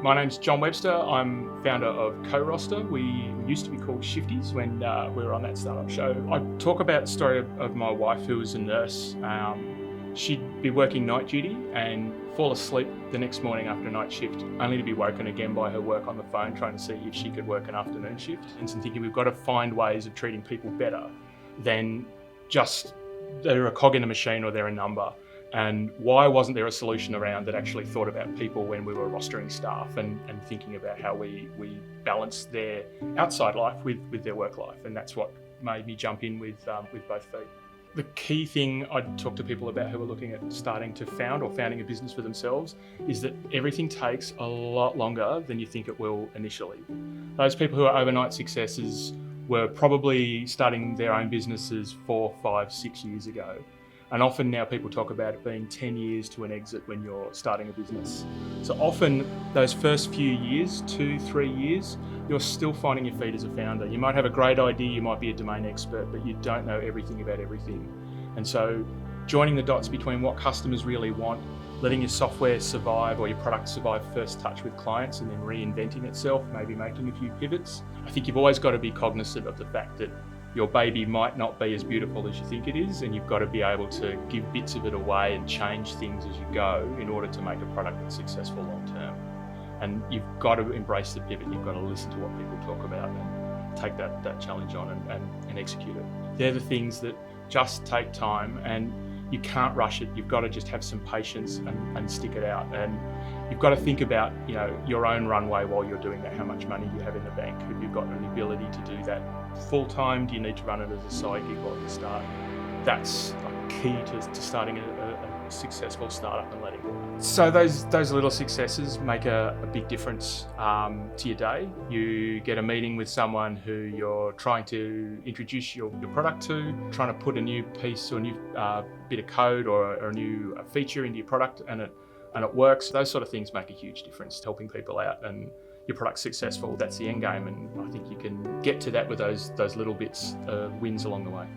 My name's John Webster. I'm founder of CoRoster. We used to be called Shifties when we were on that startup show. I talk about the story of my wife, who was a nurse. She'd be working night duty and fall asleep the next morning after a night shift, only to be woken again by her work on the phone trying to see if she could work an afternoon shift. And so thinking we've got to find ways of treating people better than just they're a cog in a machine or they're a number. And why wasn't there a solution around that actually thought about people when we were rostering staff and thinking about how we balance their outside life with their work life? And that's what made me jump in with both feet. The key thing I'd talk to people about who are looking at starting to found or founding a business for themselves is that everything takes a lot longer than you think it will initially. Those people who are overnight successes were probably starting their own businesses 4, 5, 6 years ago. And often now people talk about it being 10 years to an exit when you're starting a business. So often those first few years, 2, 3 years, you're still finding your feet as a founder. You might have a great idea, you might be a domain expert, but you don't know everything about everything. And so joining the dots between what customers really want, letting your software survive or your product survive first touch with clients and then reinventing itself, maybe making a few pivots. I think you've always got to be cognizant of the fact that your baby might not be as beautiful as you think it is, and you've got to be able to give bits of it away and change things as you go in order to make a product that's successful long term. And you've got to embrace the pivot. You've got to listen to what people talk about and take that challenge on and execute it. They're the things that just take time, and you can't rush it. You've got to just have some patience and stick it out. And you've got to think about, your own runway while you're doing that, how much money you have in the bank. Have you got an ability to do that full time? Do you need to run it as a side gig while you start? That's key to starting a successful startup and letting go. So those little successes make a big difference to your day. You get a meeting with someone who you're trying to introduce your product to, trying to put a new piece or a new bit of code or a new feature into your product, and it works. Those sort of things make a huge difference, helping people out, and your product's successful. That's the end game, and I think you can get to that with those little bits of wins along the way.